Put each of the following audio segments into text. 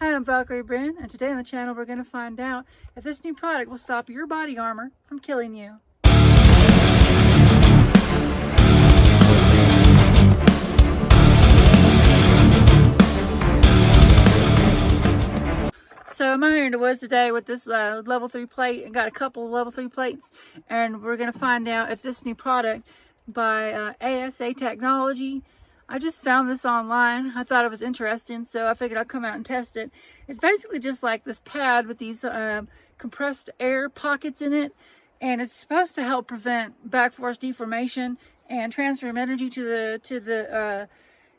Hi, I'm Valkyrie Bryn, and today on the channel we're going to find out if this new product will stop your body armor from killing you. So I'm out here in the woods today with this level 3 plate and got a couple of level 3 plates, and we're going to find out if this new product by ASA Technology. I just found this online. I thought it was interesting, so I figured I'd come out and test it. It's basically just like this pad with these compressed air pockets in it, and it's supposed to help prevent back force deformation and transfer of energy to the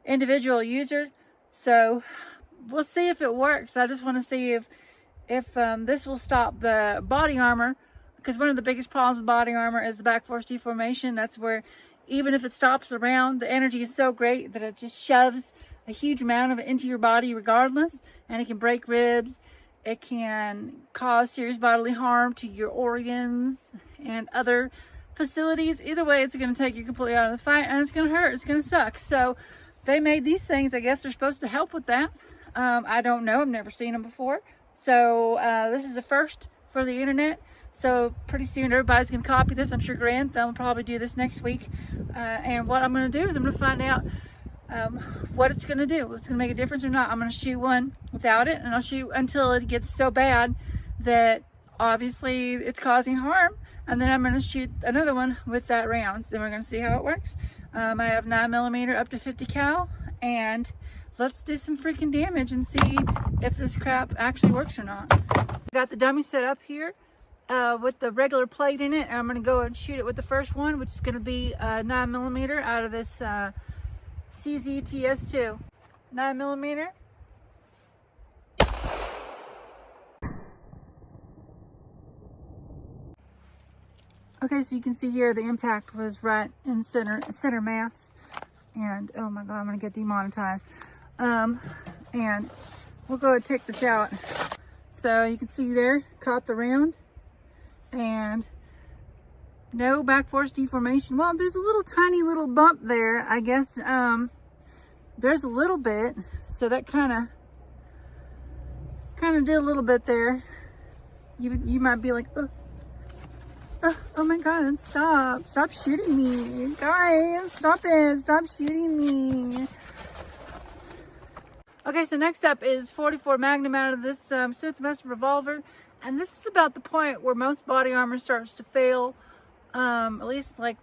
individual user. So we'll see if it works. I just want to see if this will stop the body armor, because one of the biggest problems with body armor is the back force deformation. That's where even if it stops around, the energy is so great that it just shoves a huge amount of it into your body regardless, and it can break ribs. It can cause serious bodily harm to your organs and other facilities. Either way, it's going to take you completely out of the fight, and it's going to hurt. It's going to suck. So they made these things. I guess they're supposed to help with that. I don't know. I've never seen them before. So this is the first for the internet. So pretty soon everybody's going to copy this. I'm sure Grantham will probably do this next week. And what I'm going to do is I'm going to find out what it's going to do. If it's going to make a difference or not. I'm going to shoot one without it, and I'll shoot until it gets so bad that obviously it's causing harm. And then I'm going to shoot another one with that rounds. Then we're going to see how it works. I have 9mm up to 50 cal, and let's do some freaking damage and see if this crap actually works or not. Got the dummy set up here with the regular plate in it, and I'm going to go and shoot it with the first one, which is going to be 9mm out of this CZTS2. 9mm. Okay, so you can see here the impact was right in center mass, and oh my god, I'm going to get demonetized. And we'll go and take this out. So you can see there, caught the round, and no back force deformation. Well, there's a little tiny little bump there, I guess. There's a little bit, so that kind of did a little bit there. You might be like, oh my god, stop shooting me, guys, stop shooting me. Okay, so next up is 44 Magnum out of this Smith & Wesson revolver, and this is about the point where most body armor starts to fail, at least like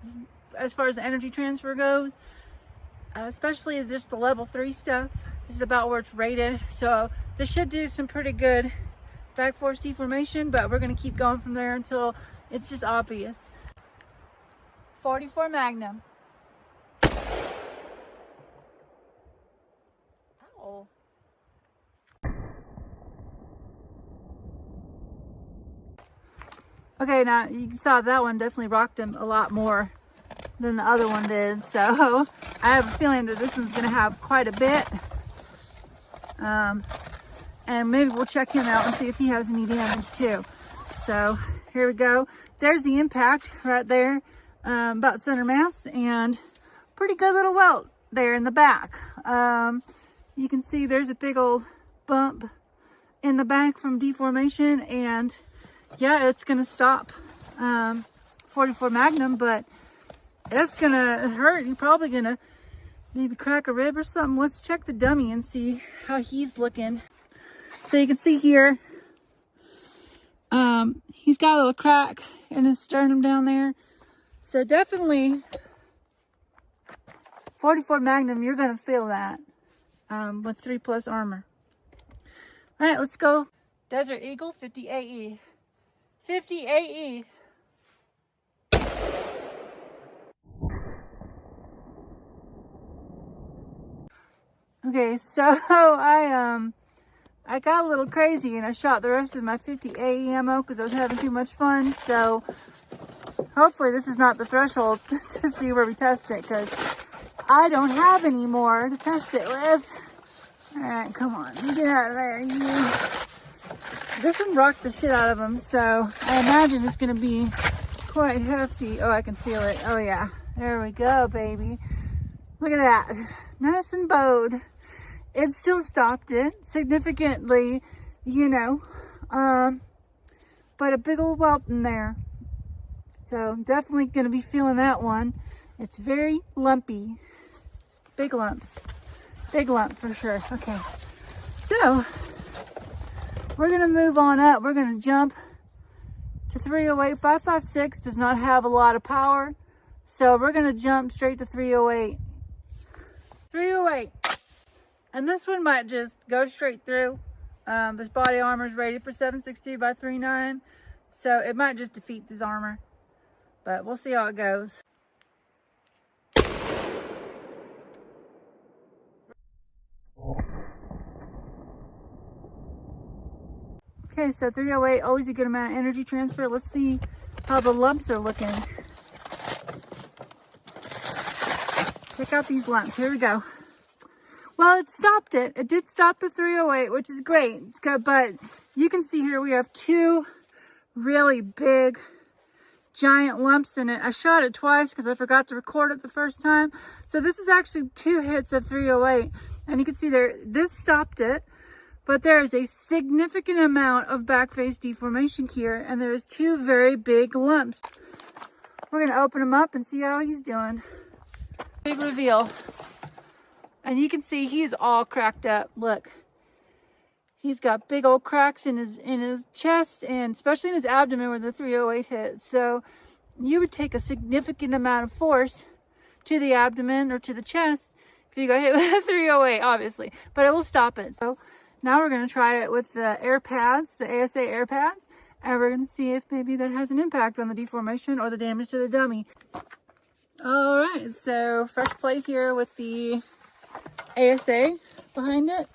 as far as the energy transfer goes, especially just the level 3 stuff. This is about where it's rated, so this should do some pretty good back force deformation, but we're going to keep going from there until it's just obvious. 44 Magnum. Ow. Okay, now you saw that one definitely rocked him a lot more than the other one did, so I have a feeling that this one's going to have quite a bit. And maybe we'll check him out and see if he has any damage too. So here we go. There's the impact right there, about center mass, and pretty good little welt there in the back. You can see there's a big old bump in the back from deformation, and yeah, it's gonna stop 44 Magnum, but it's gonna hurt. You're probably gonna maybe crack a rib or something. Let's check the dummy and see how he's looking. So you can see here, he's got a little crack in his sternum down there. So definitely 44 Magnum, you're gonna feel that with 3+ armor. All right, let's go. Desert Eagle 50 AE. 50 AE. Okay, so I got a little crazy and I shot the rest of my 50 AE ammo because I was having too much fun. So hopefully this is not the threshold to see where we test it, because I don't have any more to test it with. All right, come on, get out of there. This one rocked the shit out of him, so I imagine it's gonna be quite hefty. Oh, I can feel it. Oh yeah, there we go, baby. Look at that, nice and bowed. it still stopped it significantly, you know, but a big old welt in there. So definitely going to be feeling that one. It's very lumpy. Big lumps. Big lump for sure. Okay. So we're going to move on up. We're going to jump to 308. 556 does not have a lot of power. So we're going to jump straight to 308. 308. And this one might just go straight through. This body armor is rated for 762 by 39. So it might just defeat this armor. But we'll see how it goes. Okay, so 308, always a good amount of energy transfer. Let's see how the lumps are looking. Check out these lumps. Here we go. Well, it stopped it. It did stop the 308, which is great. It's good, but you can see here we have two really big giant lumps in it. I shot it twice because I forgot to record it the first time. So this is actually 2 hits of 308. And you can see there, this stopped it. But there is a significant amount of back face deformation here. And there's 2 very big lumps. We're going to open him up and see how he's doing. Big reveal. And you can see he's all cracked up. Look. He's got big old cracks in his chest, and especially in his abdomen where the 308 hit. So you would take a significant amount of force to the abdomen or to the chest if you got hit with a 308, obviously. But it will stop it. So now we're going to try it with the air pads, the ASA air pads, and we're going to see if maybe that has an impact on the deformation or the damage to the dummy. All right, so fresh plate here with the ASA behind it.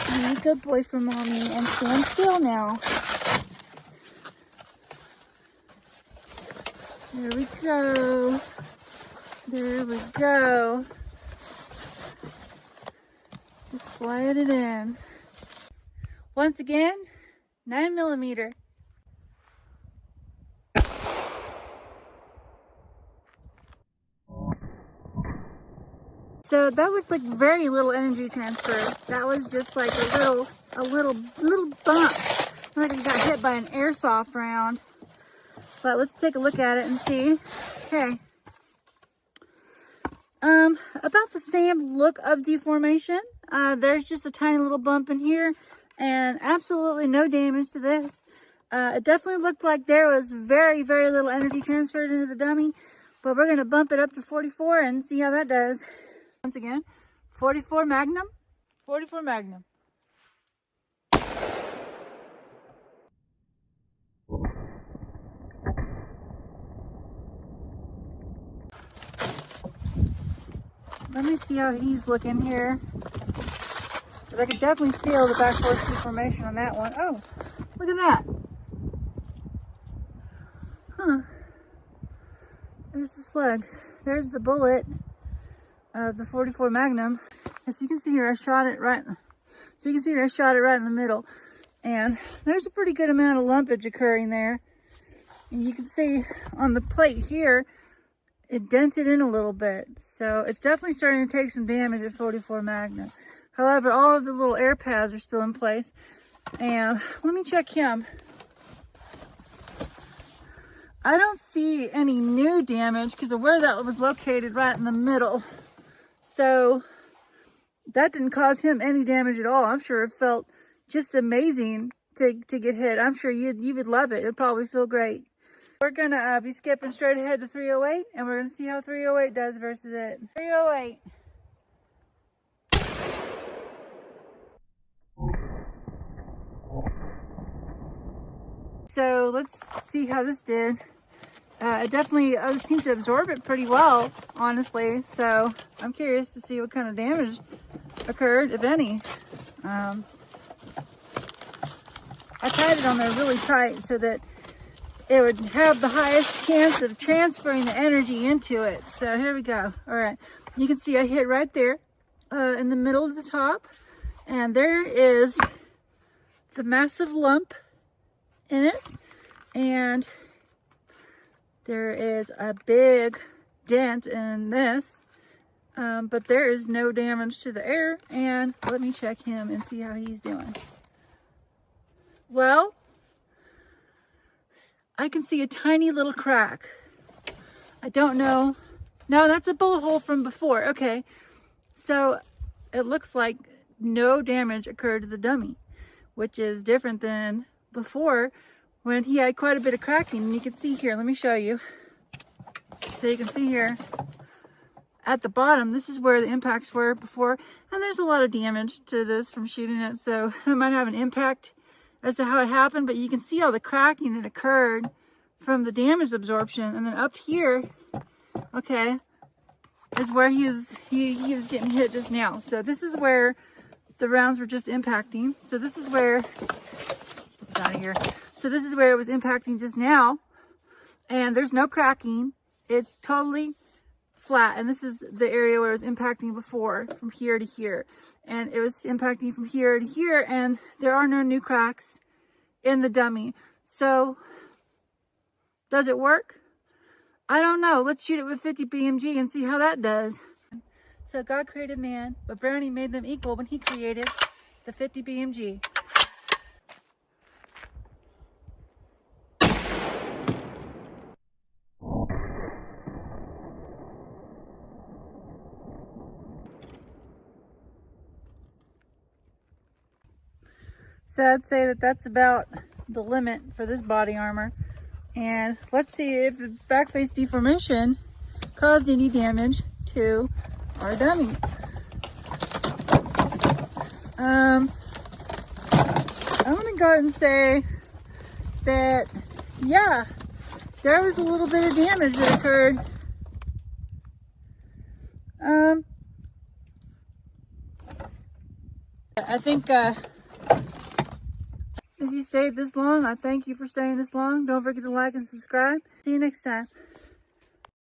Be a good boy for mommy and stand still now. There we go. There we go. Just slide it in. Once again, 9mm. So that looked like very little energy transfer. That was just like a little bump. Like I got hit by an airsoft round. But let's take a look at it and see. Okay. About the same look of deformation. There's just a tiny little bump in here and absolutely no damage to this. It definitely looked like there was very, very little energy transferred into the dummy, but we're going to bump it up to 44 and see how that does. Once again, 44 Magnum, 44 Magnum. Let me see how he's looking here. Because I could definitely feel the back force deformation on that one. Oh, look at that. Huh. There's the slug. There's the bullet of the 44 Magnum. As you can see here, I shot it right. So you can see here, I shot it right in the middle. And there's a pretty good amount of lumpage occurring there. And you can see on the plate here, it dented in a little bit. So it's definitely starting to take some damage at 44 Magnum. However, all of the little air pads are still in place. And let me check him. I don't see any new damage because of where that was located right in the middle. So that didn't cause him any damage at all. I'm sure it felt just amazing to get hit. I'm sure you would love it. It'd probably feel great. We're gonna be skipping straight ahead to 308, and we're gonna see how 308 does versus it. 308. So let's see how this did. It definitely seemed to absorb it pretty well, honestly. So I'm curious to see what kind of damage occurred, if any. I tied it on there really tight so that it would have the highest chance of transferring the energy into it. So here we go. All right. You can see I hit right there in the middle of the top. And there is the massive lump in it. And there is a big dent in this. But there is no damage to the air. And let me check him and see how he's doing. Well, I can see a tiny little crack. I don't know. No, that's a bullet hole from before. Okay. So it looks like no damage occurred to the dummy, which is different than before when he had quite a bit of cracking. And you can see here, let me show you. So you can see here at the bottom, this is where the impacts were before. And there's a lot of damage to this from shooting it. So it might have an impact as to how it happened, but you can see all the cracking that occurred from the damage absorption. And then up here, okay, is where he was getting hit just now. So this is where the rounds were just impacting. So this is where, it's out of here. So this is where it was impacting just now. And there's no cracking. It's totally flat. And this is the area where it was impacting before, from here to here. And it was impacting from here to here. And there are no new cracks in the dummy. So does it work? I don't know. Let's shoot it with 50 BMG and see how that does. So God created man, but Brownie made them equal when he created the 50 BMG. So I'd say that that's about the limit for this body armor. And let's see if the back face deformation caused any damage to our dummy. I'm gonna go ahead and say that, yeah, there was a little bit of damage that occurred. I think if you stayed this long, I thank you for staying this long. Don't forget to like and subscribe. See you next time.